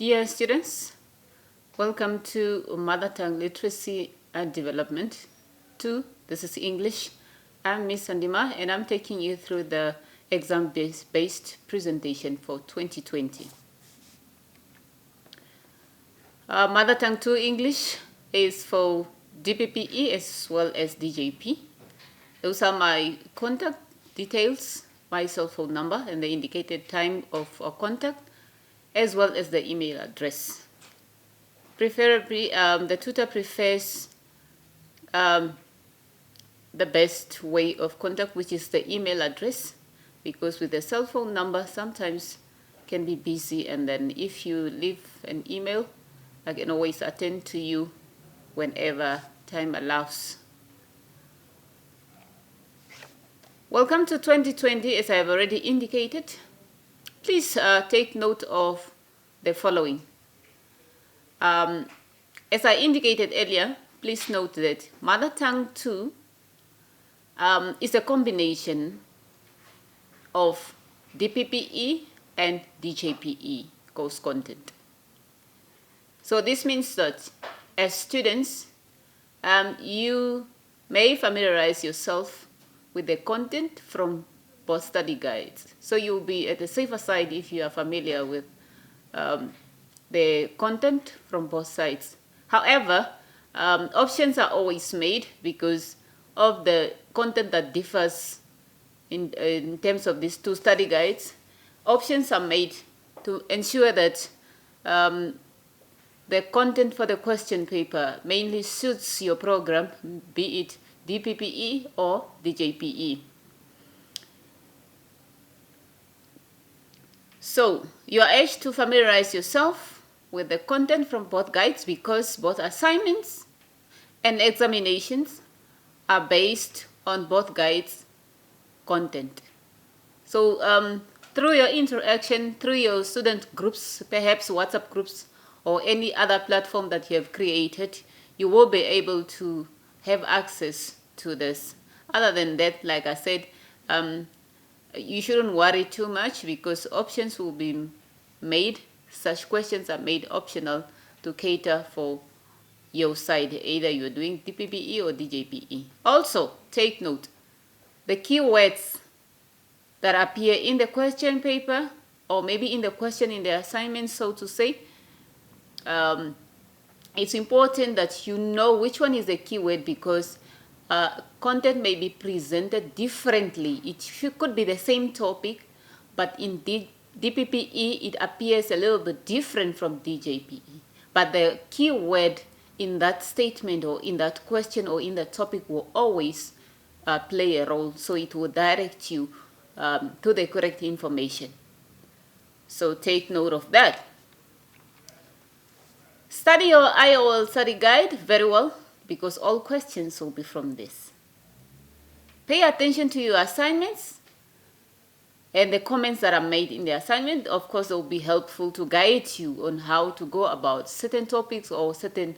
Dear students, welcome to Mother Tongue Literacy and Development 2. This is English. I'm Miss Sandima and I'm taking you through the exam-based presentation for 2020. Mother Tongue 2 English is for DPP as well as DJP. Those are my contact details, my cell phone number and the indicated time of contact, as well as the email address. Preferably, the tutor prefers the best way of contact, which is the email address, because with the cell phone number sometimes can be busy, and then if you leave an email, I can always attend to you whenever time allows. Welcome to 2020, as I have already indicated. Please take note of the following. As I indicated earlier, please note that Mother Tongue 2 is a combination of DPPE and DJPE course content. So this means that as students, you may familiarize yourself with the content from both study guides. So you'll be at the safer side if you are familiar with the content from both sides. However, options are always made because of the content that differs in terms of these two study guides. Options are made to ensure that the content for the question paper mainly suits your program, be it DPPE or DJPE. So you are urged to familiarize yourself with the content from both guides because both assignments and examinations are based on both guides' content. So through your interaction, through your student groups, perhaps WhatsApp groups or any other platform that you have created, you will be able to have access to this. Other than that, like I said, you shouldn't worry too much because options will be made. Such questions are made optional to cater for your side, either you're doing DPPE or DJPE. Also, take note, the keywords that appear in the question paper or maybe in the question in the assignment, so to say, it's important that you know which one is the keyword because content may be presented differently. It could be the same topic, but in DPPE, it appears a little bit different from DJPE. But the keyword in that statement or in that question or in the topic will always play a role. So it will direct you to the correct information. So take note of that. Study your IOL study guide very well because all questions will be from this. Pay attention to your assignments and the comments that are made in the assignment. Of course, it will be helpful to guide you on how to go about certain topics or certain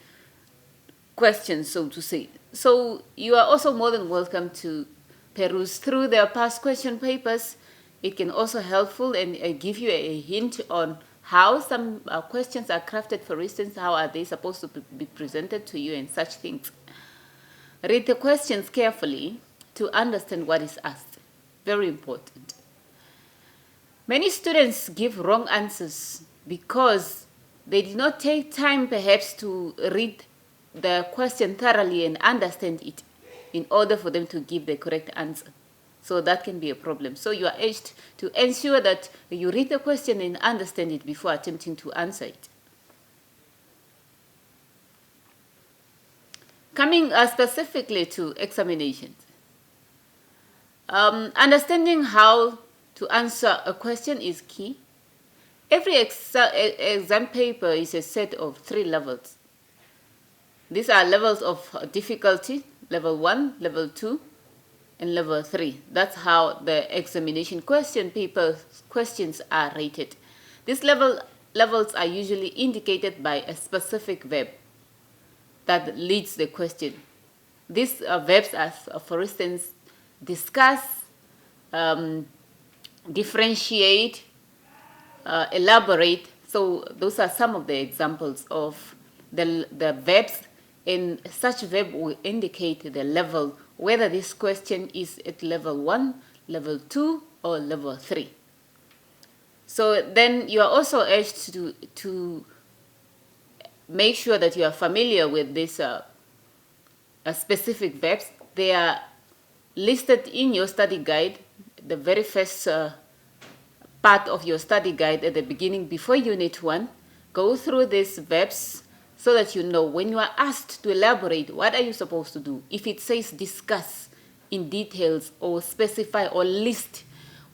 questions, so to say. So you are also more than welcome to peruse through their past question papers. It can also helpful and give you a hint on how some questions are crafted. For instance, how are they supposed to be presented to you and such things. Read the questions carefully to understand what is asked. Very important. Many students give wrong answers because they did not take time perhaps to read the question thoroughly and understand it in order for them to give the correct answer. So that can be a problem. So you are urged to ensure that you read the question and understand it before attempting to answer it. Coming specifically to examinations. Understanding how to answer a question is key. Every exam paper is a set of 3 levels. These are levels of difficulty, level 1, level 2, and level 3. That's how the examination question paper questions are rated. These levels are usually indicated by a specific verb that leads the question. These verbs are, for instance, discuss, differentiate, elaborate, So those are some of the examples of the verbs, and such verb will indicate the level, whether this question is at level 1, level 2, or level 3. So then you are also urged to make sure that you are familiar with these specific verbs. They are listed in your study guide, the very first part of your study guide at the beginning before Unit 1. Go through these verbs so that you know when you are asked to elaborate, what are you supposed to do? If it says discuss in details or specify or list,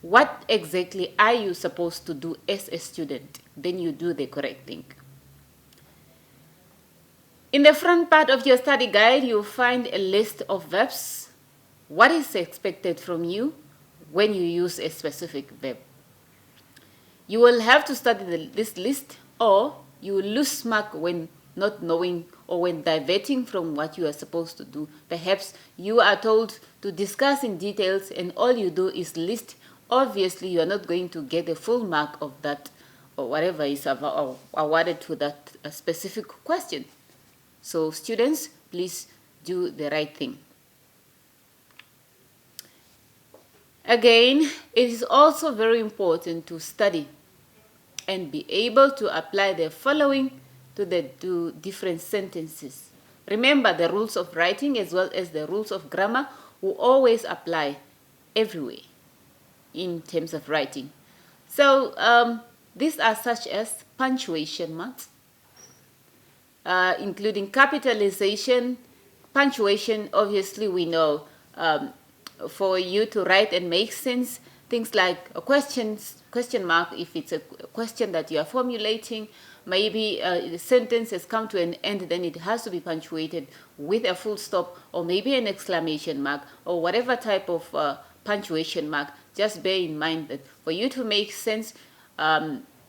what exactly are you supposed to do as a student? Then you do the correct thing. In the front part of your study guide, you'll find a list of verbs. What is expected from you when you use a specific verb? You will have to study this list, or you will lose mark when not knowing or when diverting from what you are supposed to do. Perhaps you are told to discuss in details and all you do is list. Obviously, you are not going to get a full mark of that or whatever is awarded to that specific question. So students, please do the right thing. Again, it is also very important to study and be able to apply the following to the different sentences. Remember, the rules of writing as well as the rules of grammar will always apply everywhere in terms of writing. So these are such as punctuation marks, including capitalization. Punctuation, obviously, we know for you to write and make sense, things like a question mark, if it's a question that you are formulating, maybe the sentence has come to an end, then it has to be punctuated with a full stop or maybe an exclamation mark or whatever type of punctuation mark. Just bear in mind that for you to make sense,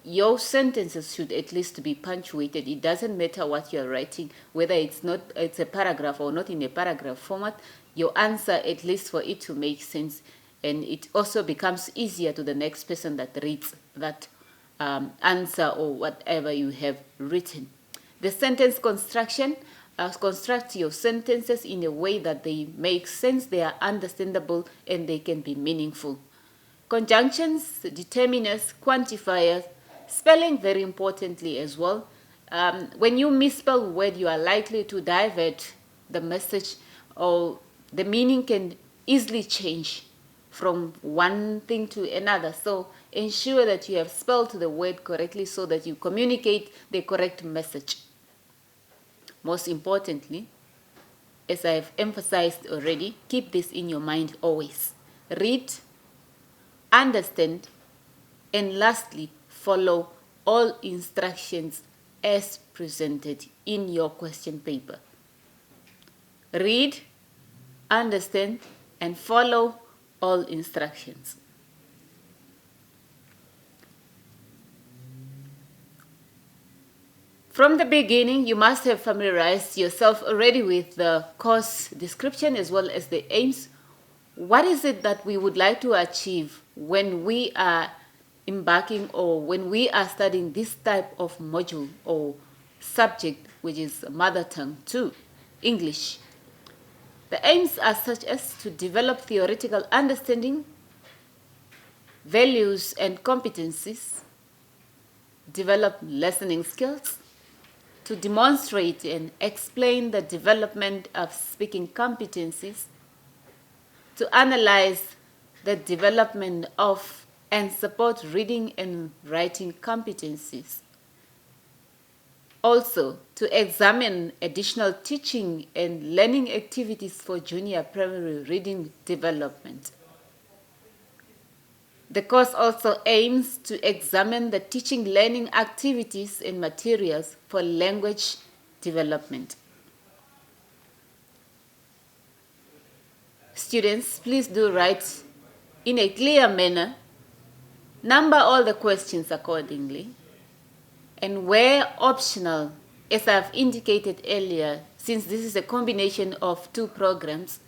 your sentences should at least be punctuated. It doesn't matter what you're writing, whether it's a paragraph or not in a paragraph format. Your answer, at least for it to make sense, and it also becomes easier to the next person that reads that answer or whatever you have written. The sentence construction, construct your sentences in a way that they make sense, they are understandable, and they can be meaningful. Conjunctions, determiners, quantifiers, spelling very importantly as well. When you misspell a word, you are likely to divert the message, or the meaning can easily change from one thing to another. So ensure that you have spelled the word correctly so that you communicate the correct message. Most importantly, as I have emphasized already, keep this in your mind always. Read, understand, and lastly, follow all instructions as presented in your question paper. Read, understand, and follow all instructions. From the beginning, you must have familiarized yourself already with the course description as well as the aims. What is it that we would like to achieve when we are embarking or when we are studying this type of module or subject, which is Mother Tongue 2, English? The aims are such as to develop theoretical understanding, values and competencies, develop listening skills, to demonstrate and explain the development of speaking competencies, to analyze the development of and support reading and writing competencies. Also, to examine additional teaching and learning activities for junior primary reading development. The course also aims to examine the teaching learning activities and materials for language development. Students, please do write in a clear manner, number all the questions accordingly, and where optional, as I've indicated earlier, since this is a combination of two programs,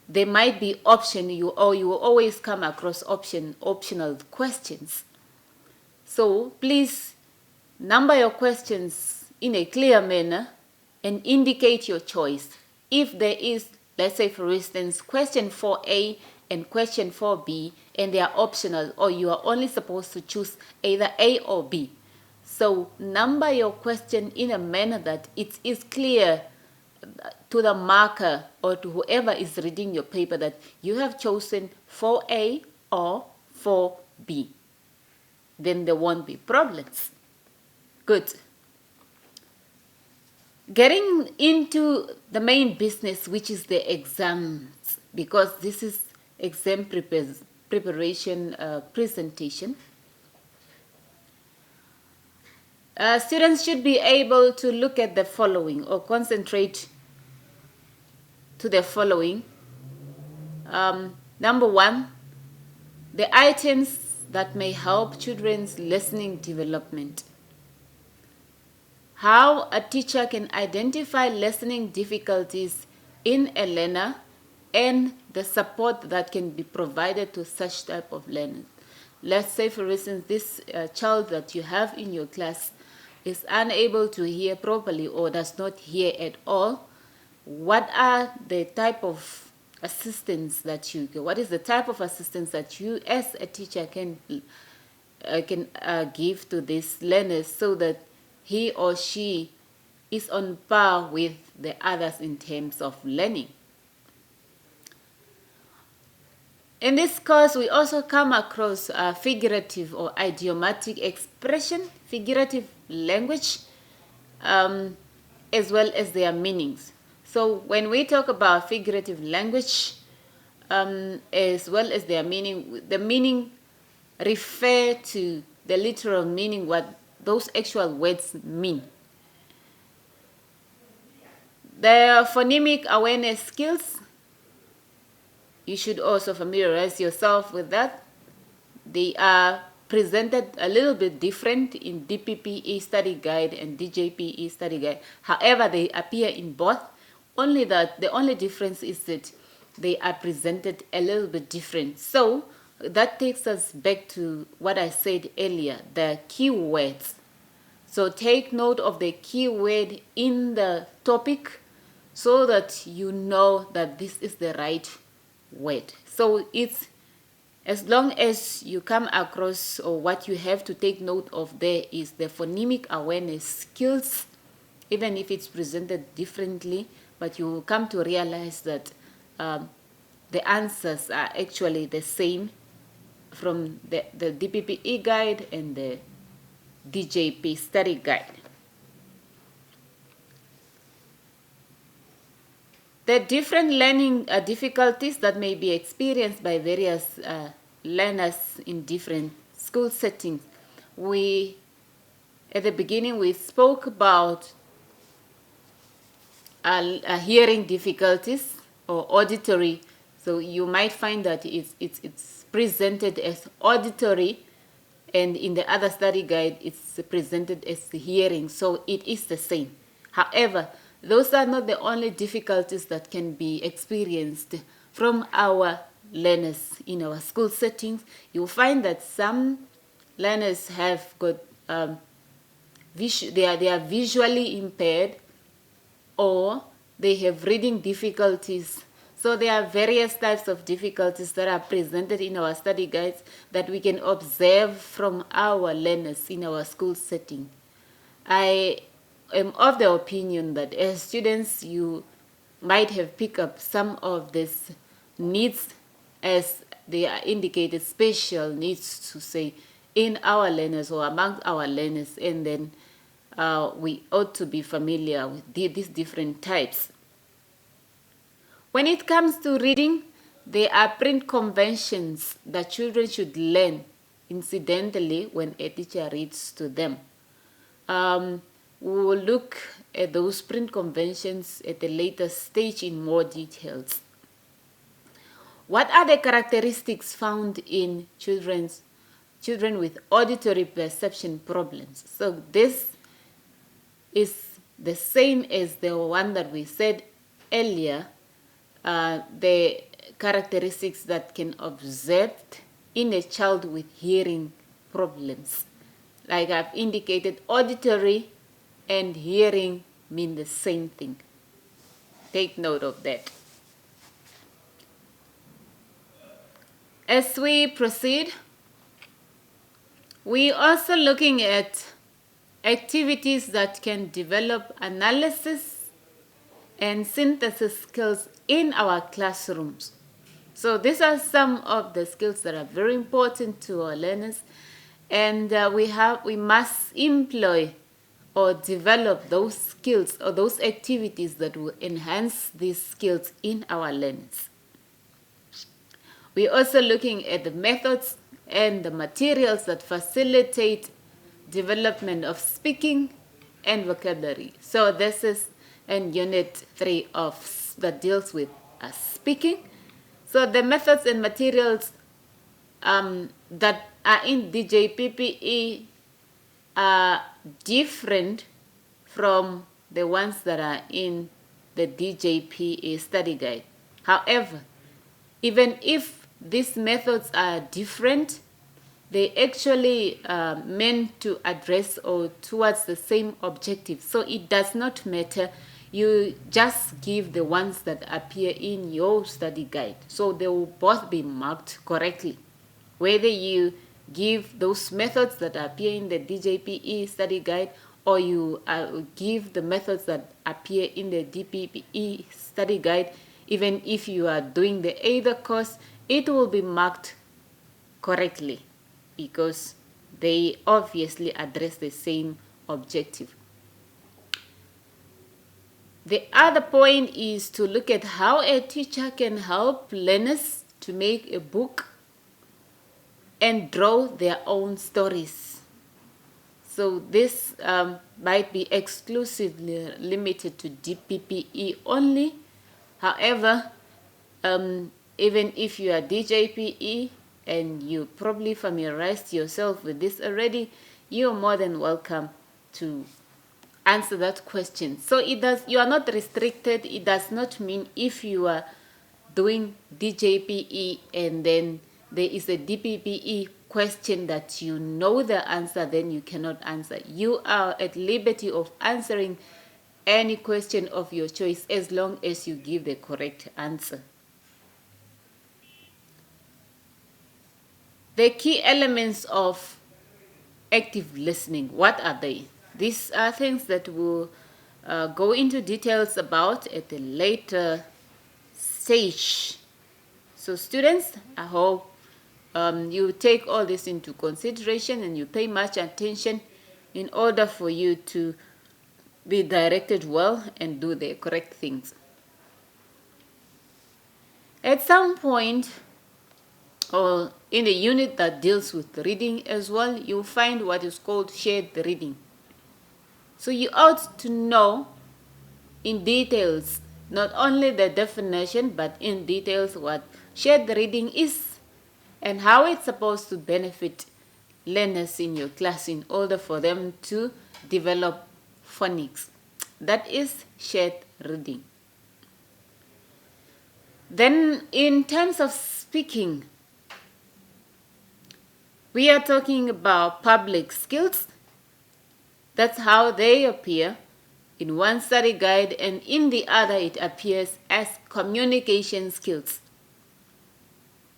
there might be you will always come across optional questions. So please Number your questions in a clear manner and indicate your choice. If there is, let's say for instance, question 4A and question 4B, and they are optional, or you are only supposed to choose either A or B. So number your question in a manner that it is clear to the marker or to whoever is reading your paper that you have chosen 4A or 4B. Then there won't be problems. Good. Getting into the main business, which is the exams, because this is exam preparation presentation. Students should be able to look at the following or concentrate to the following. Number one, the items that may help children's listening development. How a teacher can identify listening difficulties in a learner and the support that can be provided to such type of learners. Let's say, for instance, this child that you have in your class is unable to hear properly or does not hear at all. What are the type of assistance that you get? What is the type of assistance that you as a teacher can give to these learners so that he or she is on par with the others in terms of learning? In this course, we also come across figurative or idiomatic expression, figurative language, as well as their meanings. So when we talk about figurative language, as well as their meaning, the meaning refer to the literal meaning, what those actual words mean. The phonemic awareness skills, you should also familiarize yourself with that. They are presented a little bit different in DPP e-study guide and DJP e-study guide. However, they appear in both. Only that the only difference is that they are presented a little bit different. So that takes us back to what I said earlier, the keywords. So take note of the keyword in the topic so that you know that this is the right word. So it's as long as you come across, or what you have to take note of there is the phonemic awareness skills, even if it's presented differently, but you will come to realize that the answers are actually the same from the DPP guide and the DJP study guide. The different learning difficulties that may be experienced by various learners in different school settings. At the beginning, we spoke about hearing difficulties or auditory. So you might find that it's presented as auditory, and in the other study guide, it's presented as hearing. So it is the same. However, those are not the only difficulties that can be experienced from our learners in our school settings. You'll find that some learners have got they are visually impaired, or they have reading difficulties. So there are various types of difficulties that are presented in our study guides that we can observe from our learners in our school setting. I am of the opinion that as students, you might have picked up some of these needs as they are indicated, special needs to say, in our learners or among our learners, and then we ought to be familiar with these different types. When it comes to reading, there are print conventions that children should learn incidentally when a teacher reads to them. We will look at those print conventions at a later stage in more details. What are the characteristics found in children with auditory perception problems? So this is the same as the one that we said earlier, the characteristics that can observed in a child with hearing problems. like I've indicated, auditory and hearing mean the same thing. Take note of that. As we proceed, we're also looking at activities that can develop analysis and synthesis skills in our classrooms. So these are some of the skills that are very important to our learners, and we must employ or develop those skills or those activities that will enhance these skills in our learners. We're also looking at the methods and the materials that facilitate development of speaking and vocabulary. So this is in Unit 3 that deals with speaking. So the methods and materials that are in DJPPE are different from the ones that are in the DJP study guide. However, even if these methods are different, they actually meant to address or towards the same objective. So it does not matter. You just give the ones that appear in your study guide. So they will both be marked correctly. Whether you give those methods that appear in the DJPE study guide or you give the methods that appear in the DPP study guide, even if you are doing the either course, it will be marked correctly because they obviously address the same objective. The other point is to look at how a teacher can help learners to make a book and draw their own stories. So this might be exclusively limited to DPPE only. However, even if you are DJPE and you probably familiarized yourself with this already, you are more than welcome to answer that question. So you are not restricted. It does not mean if you are doing DJPE and then there is a DPPE question that you know the answer, then you cannot answer. You are at liberty of answering any question of your choice as long as you give the correct answer. The key elements of active listening, what are they? These are things that we'll go into details about at a later stage. So students, I hope you take all this into consideration and you pay much attention in order for you to be directed well and do the correct things. At some point, or in a unit that deals with reading as well, you'll find what is called shared reading. So you ought to know in details, not only the definition, but in details what shared reading is and how it's supposed to benefit learners in your class in order for them to develop phonics. That is shared reading. Then in terms of speaking, we are talking about public skills. That's how they appear in one study guide, and in the other it appears as communication skills.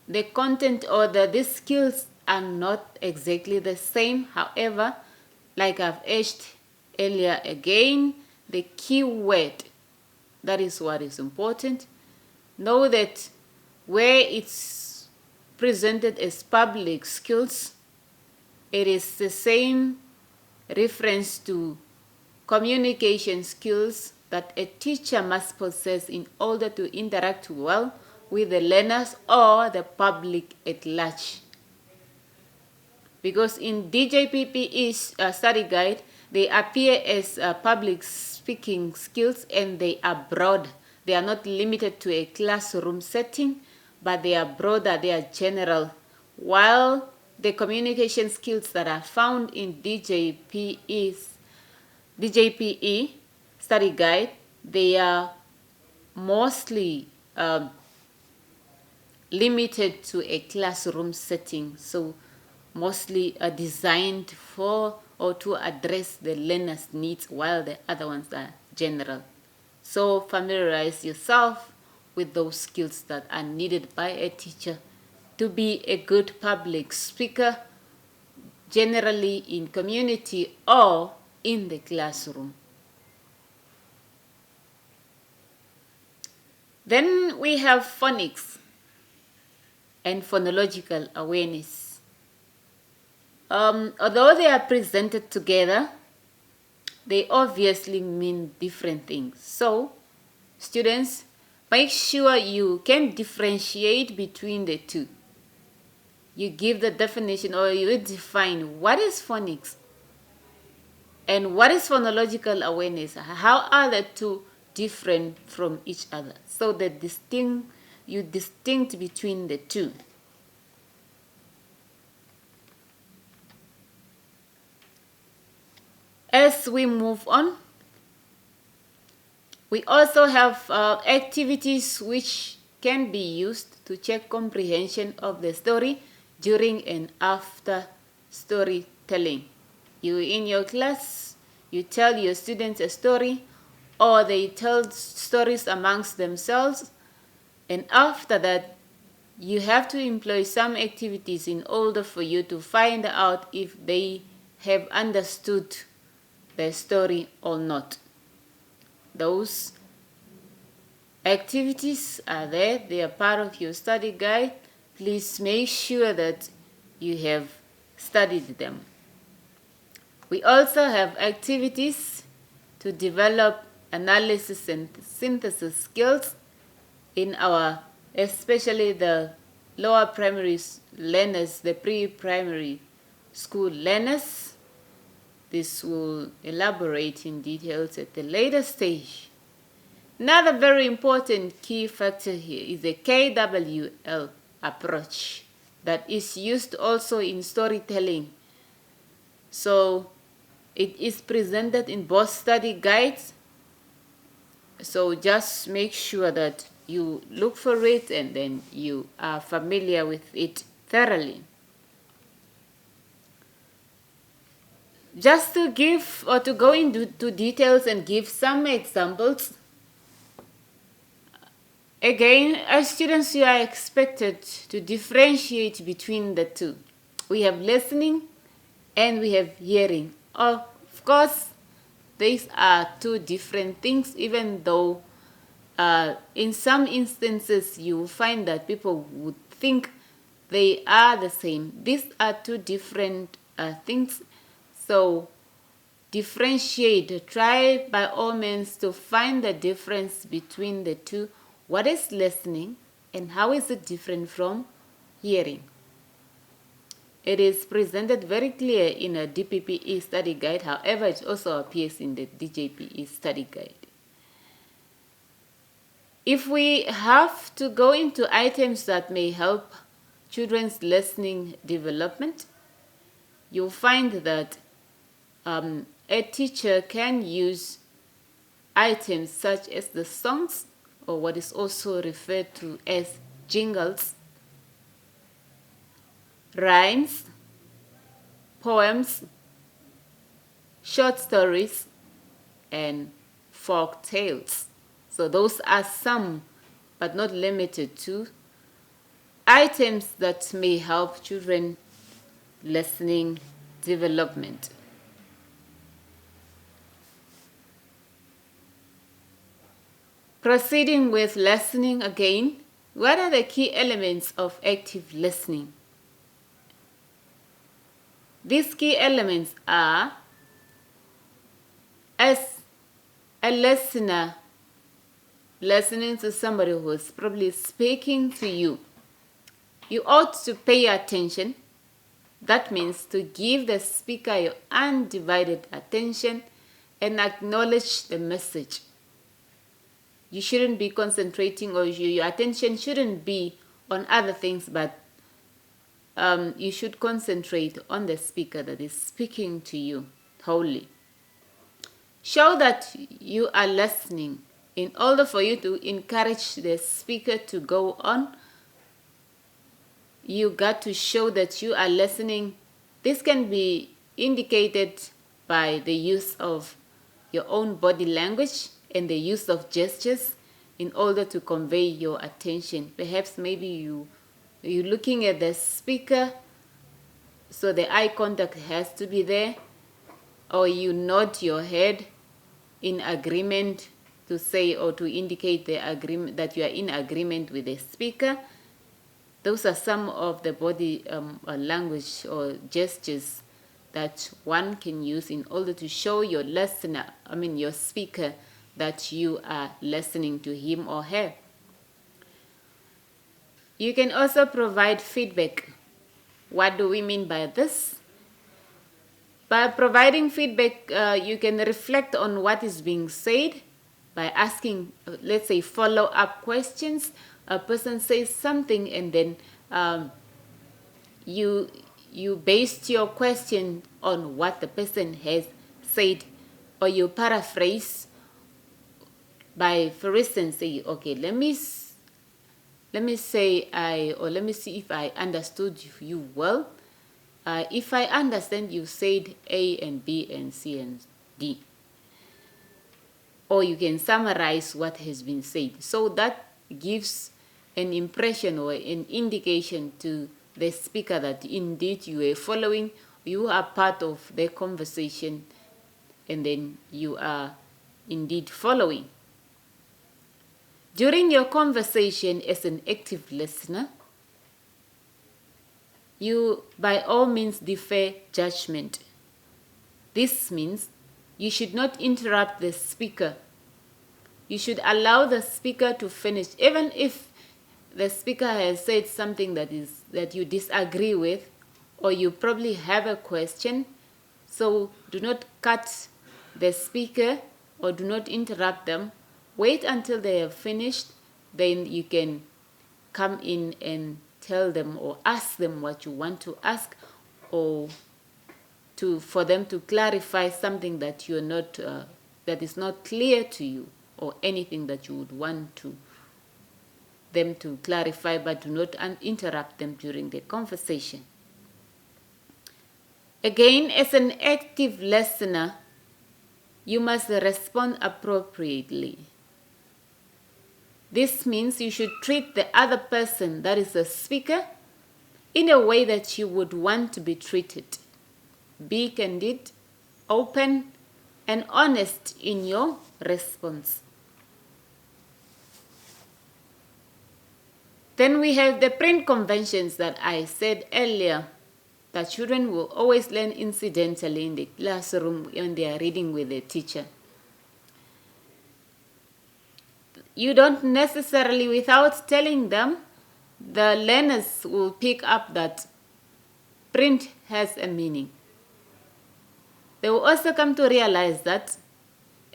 The content or these skills are not exactly the same. However, like I've urged earlier again, the key word, that is what is important. Know that where it's presented as public skills, it is the same reference to communication skills that a teacher must possess in order to interact well with the learners or the public at large. Because in DJPPE's study guide, they appear as public speaking skills and they are broad. They are not limited to a classroom setting, but they are broader, they are general. While the communication skills that are found in DJPE study guide, they are mostly limited to a classroom setting. So mostly designed for or to address the learner's needs, while the other ones are general. So familiarize yourself with those skills that are needed by a teacher to be a good public speaker, generally in community or in the classroom. Then we have phonics and phonological awareness. Although they are presented together, they obviously mean different things. So, students, make sure you can differentiate between the two. You give the definition, or you define what is phonics and what is phonological awareness. How are the two different from each other? So that you distinct between the two. As we move on, we also have activities which can be used to check comprehension of the story during and after storytelling. You in your class, you tell your students a story, or they tell stories amongst themselves, and after that you have to employ some activities in order for you to find out if they have understood the story or not. Those activities are there, they are part of your study guide. Please make sure that you have studied them. We also have activities to develop analysis and synthesis skills in our, especially the lower primary learners, the pre-primary school learners. This will elaborate in details at the later stage. Another very important key factor here is the KWL approach that is used also in storytelling. So it is presented in both study guides. So just make sure that you look for it and then you are familiar with it thoroughly. Just to give or to go into details and give some examples. Again, as students, you are expected to differentiate between the two. We have listening and we have hearing. Of course, these are two different things, even though in some instances you will find that people would think they are the same. These are two different things. So differentiate. Try by all means to find the difference between the two. What is listening and how is it different from hearing? It is presented very clear in a DPP study guide. However, it also appears in the DJP study guide. If we have to go into items that may help children's listening development, you'll find that a teacher can use items such as the songs, or what is also referred to as jingles, rhymes, poems, short stories, and folk tales. So those are some, but not limited to, items that may help children listening development. Proceeding with listening again, what are the key elements of active listening? These key elements are, as a listener listening to somebody who is probably speaking to you, you ought to pay attention. That means to give the speaker your undivided attention and acknowledge the message. You shouldn't be concentrating, or your attention shouldn't be on other things, but you should concentrate on the speaker that is speaking to you wholly. Show that you are listening. In order for you to encourage the speaker to go on, you got to show that you are listening This can be indicated by the use of your own body language and the use of gestures in order to convey your attention. Perhaps maybe you're looking at the speaker, so the eye contact has to be there, or you nod your head in agreement to say or to indicate the agreement that you are in agreement with the speaker. Those are some of the body language or gestures that one can use in order to show your listener, your speaker, that you are listening to him or her. You can also provide feedback. What do we mean by this? By providing feedback, you can reflect on what is being said by asking, let's say, follow-up questions. A person says something and then you based your question on what the person has said, or you paraphrase by, for instance, say, okay, let me see if I understood you well. If I understand, you said A and B and C and D. Or you can summarize what has been said. So that gives an impression or an indication to the speaker that indeed you are following, you are part of the conversation, and then you are indeed following. During your conversation as an active listener, you by all means defer judgment. This means you should not interrupt the speaker. You should allow the speaker to finish, even if the speaker has said something that you disagree with, or you probably have a question. So do not cut the speaker or do not interrupt them. Wait until they have finished, then you can come in and tell them or ask them what you want to ask, or for them to clarify something that you're not that is not clear to you, or anything that you would want them to clarify, but do not interrupt them during the conversation. Again, as an active listener, you must respond appropriately. This means you should treat the other person, that is the speaker, in a way that you would want to be treated. Be candid, open, and honest in your response. Then we have the print conventions that I said earlier, that children will always learn incidentally in the classroom when they are reading with the teacher. You don't necessarily, without telling them, the learners will pick up that print has a meaning. They will also come to realize that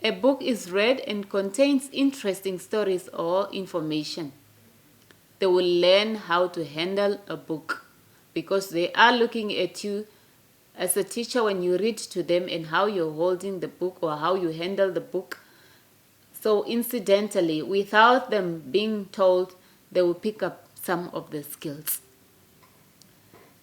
a book is read and contains interesting stories or information. They will learn how to handle a book because they are looking at you as a teacher when you read to them and how you're holding the book or how you handle the book. So incidentally, without them being told, they will pick up some of the skills.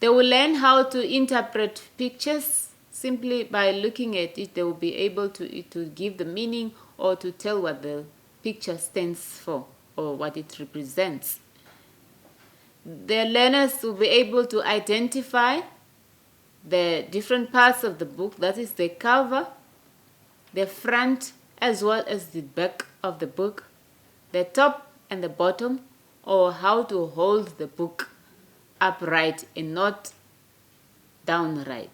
They will learn how to interpret pictures. Simply by looking at it, they will be able to give the meaning or to tell what the picture stands for or what it represents. The learners will be able to identify the different parts of the book, that is the cover, the front, as well as the back of the book, the top and the bottom, or how to hold the book upright and not downright.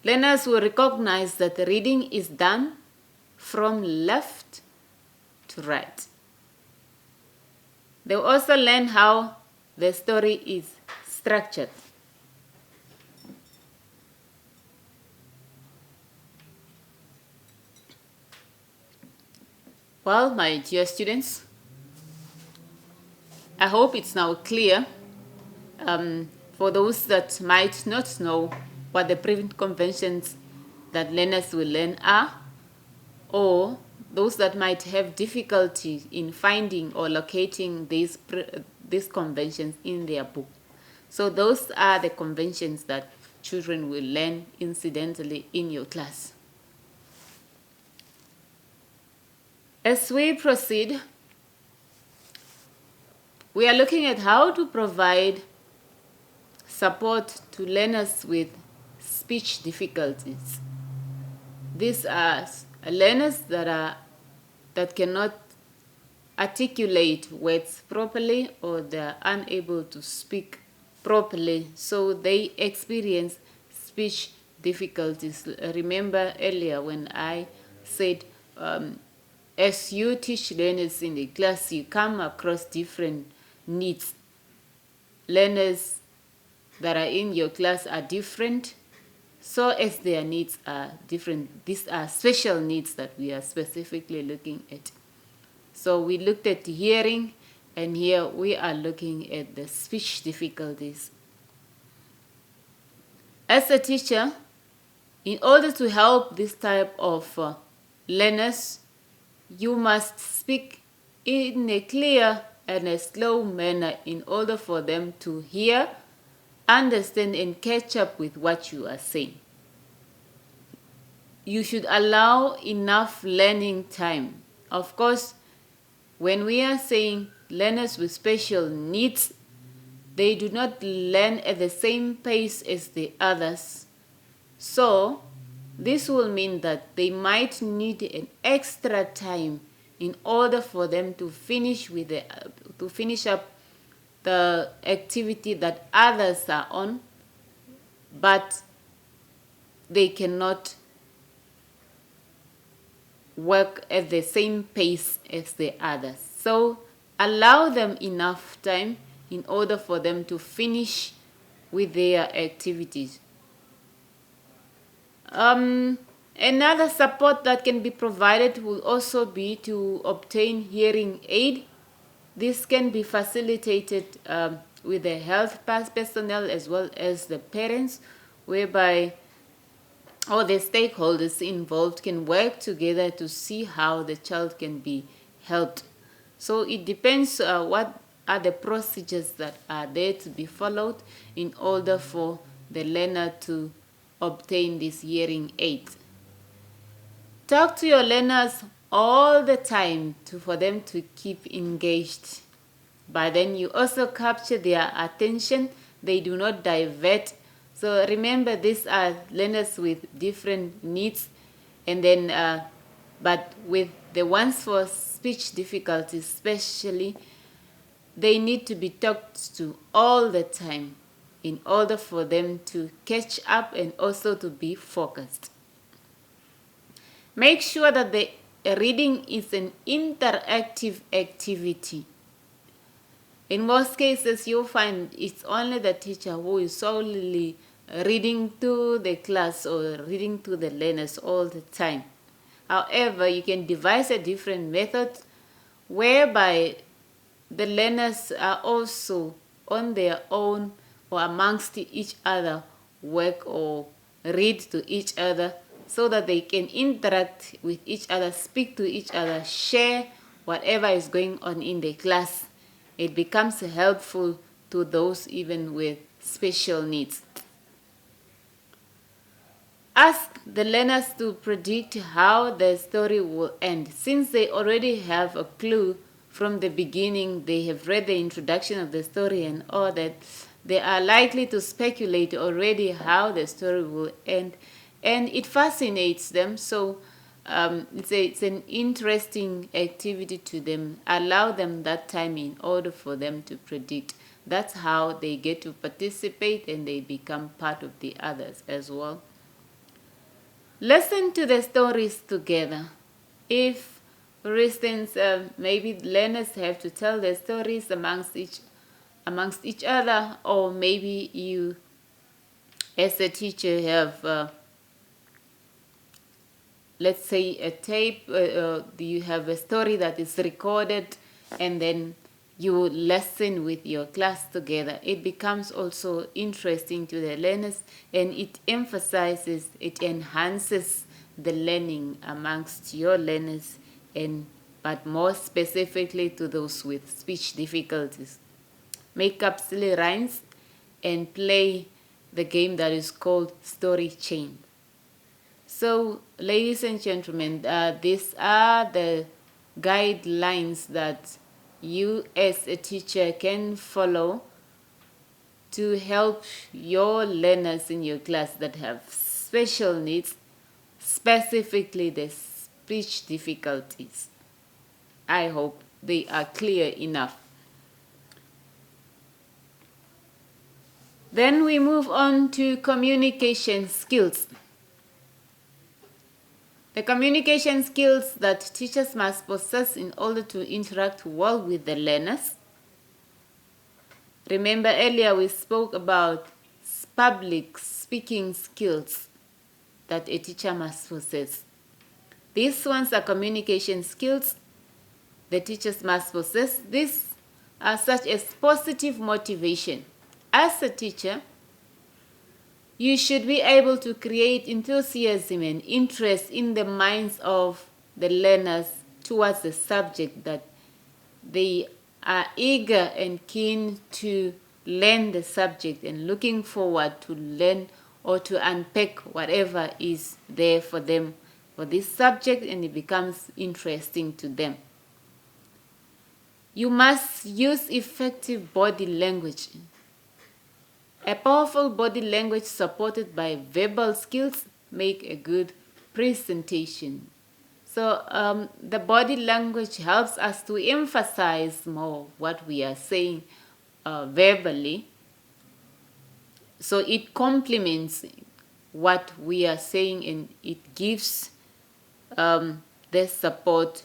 Learners will recognize that the reading is done from left to right. They will also learn how the story is structured. Well, my dear students, I hope it's now clear for those that might not know what the print conventions that learners will learn are, or those that might have difficulty in finding or locating these conventions in their book. So those are the conventions that children will learn incidentally in your class. As we proceed, we are looking at how to provide support to learners with speech difficulties. These are learners that cannot articulate words properly, or they're unable to speak properly, so they experience speech difficulties. Remember earlier when I said as you teach learners in the class, you come across different needs. Learners that are in your class are different, so as their needs are different. These are special needs that we are specifically looking at. So we looked at hearing, and here we are looking at the speech difficulties. As a teacher, in order to help this type of learners, you must speak in a clear and a slow manner in order for them to hear, understand, and catch up with what you are saying. You should allow enough learning time. Of course, when we are saying learners with special needs, they do not learn at the same pace as the others. So this will mean that they might need an extra time in order for them to finish up the activity that others are on, but they cannot work at the same pace as the others. So allow them enough time in order for them to finish with their activities. Another support that can be provided will also be to obtain hearing aid. This can be facilitated with the health personnel as well as the parents, whereby all the stakeholders involved can work together to see how the child can be helped. So it depends what are the procedures that are there to be followed in order for the learner to obtain this hearing aid. Talk to your learners all the time for them to keep engaged. But then you also capture their attention. They do not divert. So remember, these are learners with different needs, and then but with the ones for speech difficulties especially, they need to be talked to all the time in order for them to catch up and also to be focused. Make sure that the reading is an interactive activity. In most cases, you'll find it's only the teacher who is solely reading to the class or reading to the learners all the time. However, you can devise a different method whereby the learners are also on their own or amongst each other work or read to each other, so that they can interact with each other, speak to each other, share whatever is going on in the class. It becomes helpful to those even with special needs. Ask the learners to predict how the story will end. Since they already have a clue from the beginning, they have read the introduction of the story and all that, they are likely to speculate already how the story will end. And it fascinates them, so it's an interesting activity to them. Allow them that time in order for them to predict. That's how they get to participate and they become part of the others as well. Listen to the stories together. If, for instance, maybe learners have to tell their stories amongst each other, or maybe you as a teacher have let's say a tape, you have a story that is recorded, and then you listen with your class together. It becomes also interesting to the learners, and it emphasizes, it enhances the learning amongst your learners, but more specifically to those with speech difficulties. Make up silly rhymes and play the game that is called Story Chain. So, ladies and gentlemen, these are the guidelines that you as a teacher can follow to help your learners in your class that have special needs, specifically the speech difficulties. I hope they are clear enough. Then we move on to communication skills. The communication skills that teachers must possess in order to interact well with the learners. Remember earlier we spoke about public speaking skills that a teacher must possess. These ones are communication skills the teachers must possess. These are such as positive motivation. As a teacher, you should be able to create enthusiasm and interest in the minds of the learners towards the subject that they are eager and keen to learn the subject and looking forward to learn or to unpack whatever is there for them for this subject, and it becomes interesting to them. You must use effective body language. A powerful body language supported by verbal skills make a good presentation. So the body language helps us to emphasize more what we are saying verbally. So it complements what we are saying, and it gives the support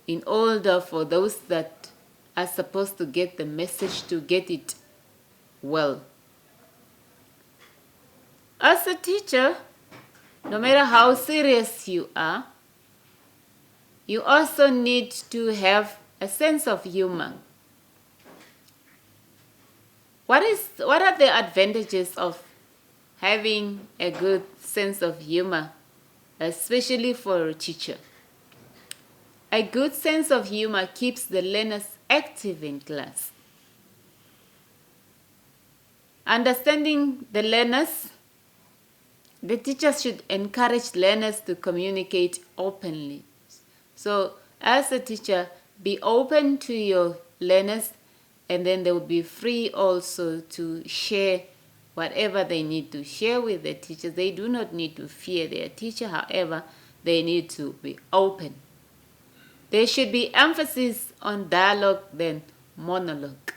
in order for those that are supposed to get the message to get it well. As a teacher, no matter how serious you are, you also need to have a sense of humor. What are the advantages of having a good sense of humor, especially for a teacher? A good sense of humor keeps the learners active in class. Understanding the learners, the teachers should encourage learners to communicate openly. So as a teacher, be open to your learners, and then they will be free also to share whatever they need to share with the teachers. They do not need to fear their teacher, however, they need to be open. There should be emphasis on dialogue than monologue.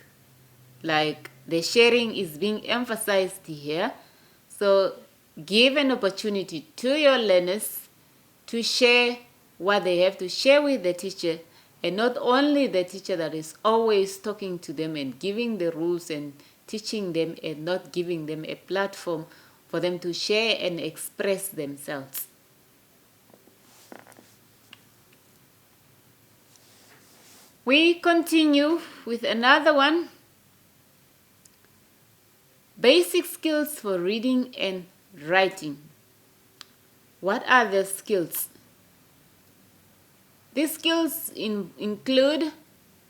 Like the sharing is being emphasized here. So give an opportunity to your learners to share what they have to share with the teacher, and not only the teacher that is always talking to them and giving the rules and teaching them and not giving them a platform for them to share and express themselves. We continue with another one. Basic skills for reading and writing. What are the skills? These skills include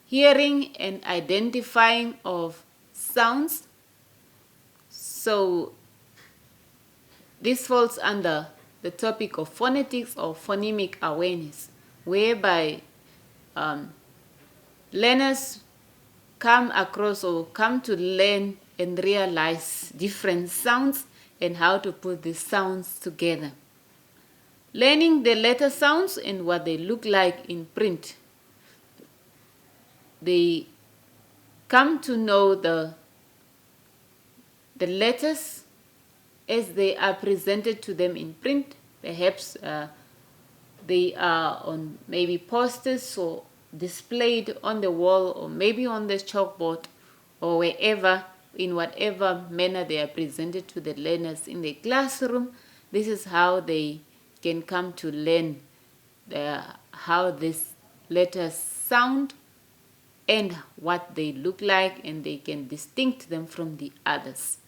hearing and identifying of sounds. So this falls under the topic of phonetics or phonemic awareness, whereby learners come across or come to learn and realize different sounds and how to put the sounds together. Learning the letter sounds and what they look like in print. They come to know the letters as they are presented to them in print. Perhaps they are on maybe posters or displayed on the wall or maybe on the chalkboard or wherever, in whatever manner they are presented to the learners in the classroom. This is how they can come to learn how these letters sound and what they look like, and they can distinct them from the others.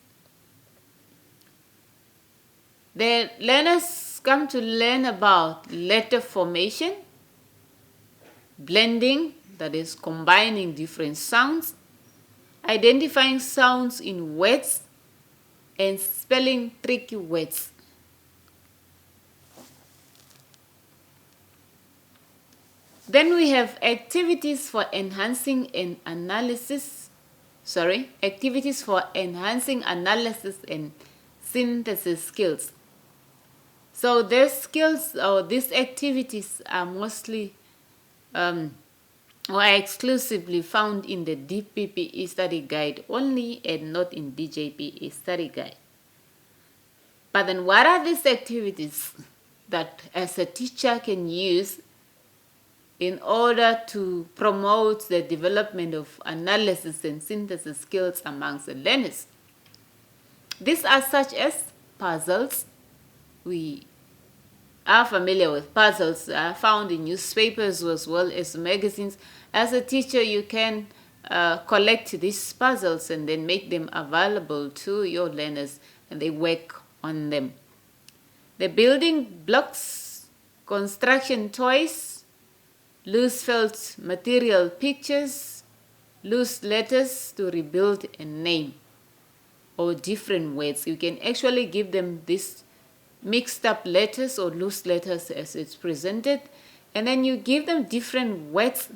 The learners come to learn about letter formation, blending, that is combining different sounds, identifying sounds in words and spelling tricky words. Then we have activities for enhancing analysis and synthesis skills. So these skills or these activities are mostly or exclusively found in the DPP study guide only and not in DJP study guide. But then what are these activities that as a teacher can use in order to promote the development of analysis and synthesis skills amongst the learners? These are such as puzzles. We are familiar with puzzles, are found in newspapers as well as magazines. As a teacher, you can collect these puzzles and then make them available to your learners and they work on them. The building blocks, construction toys, loose felt material pictures, loose letters to rebuild a name, or different words. You can actually give them these mixed up letters or loose letters as it's presented, and then you give them different words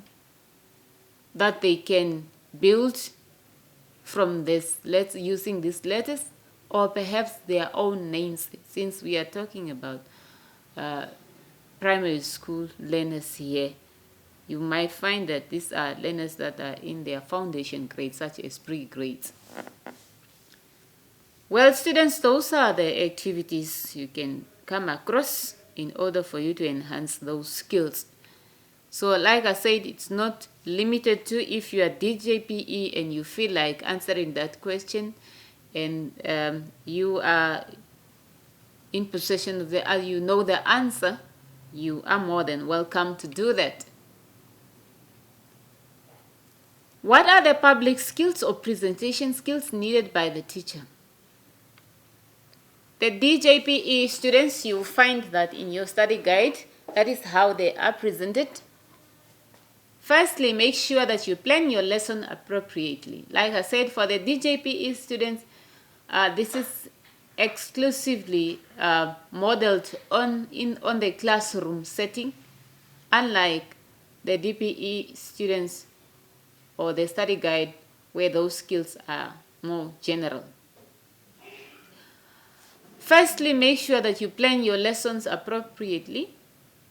that they can build from this, using these letters, or perhaps their own names, since we are talking about primary school learners here. You might find that these are learners that are in their foundation grades, such as pre-grades. Well, students, those are the activities you can come across in order for you to enhance those skills. So like I said, it's not limited to if you are DJPE and you feel like answering that question and you are in possession of you know the answer, you are more than welcome to do that. What are the public skills or presentation skills needed by the teacher? The DJPE students, you find that in your study guide, that is how they are presented. Firstly, make sure that you plan your lesson appropriately. Like I said, for the DJPE students, this is exclusively modeled on the classroom setting, unlike the DPE students or the study guide where those skills are more general. Firstly, make sure that you plan your lessons appropriately.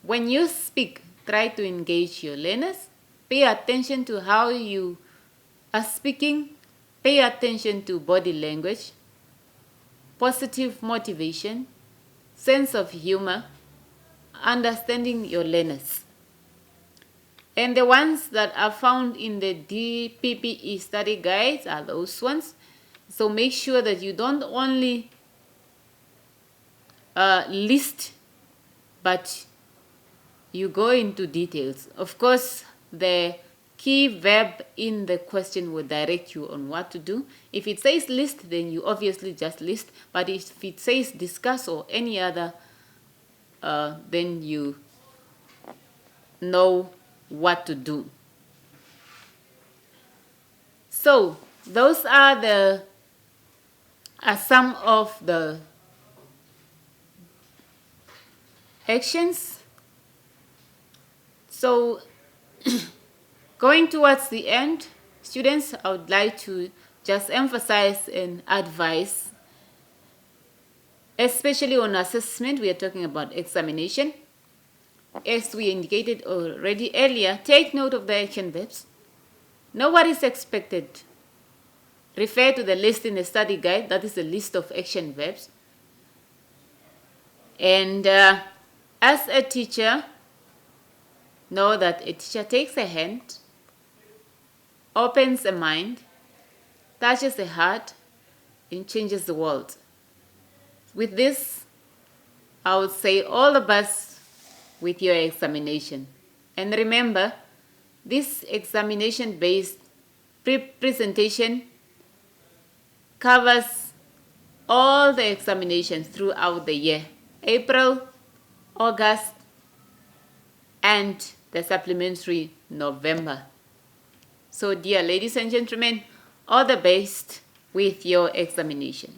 When you speak, try to engage your learners. Pay attention to how you are speaking. Pay attention to body language, positive motivation, sense of humor, understanding your learners. And the ones that are found in the DPPE study guides are those ones. So make sure that you don't only list, but you go into details. Of course, the key verb in the question will direct you on what to do. If it says list, then you obviously just list. But if it says discuss or any other, then you know what to do. So those are some of the actions. So going towards the end, students, I would like to just emphasize and advise, especially on assessment. We are talking about examination. As we indicated already earlier, take note of the action verbs. Know what is expected. Refer to the list in the study guide. That is the list of action verbs. And as a teacher, know that a teacher takes a hand, opens a mind, touches the heart, and changes the world. With this, I would say all the best with your examination. And remember, this examination-based presentation covers all the examinations throughout the year: April, August, and the supplementary November. So dear ladies and gentlemen, all the best with your examination.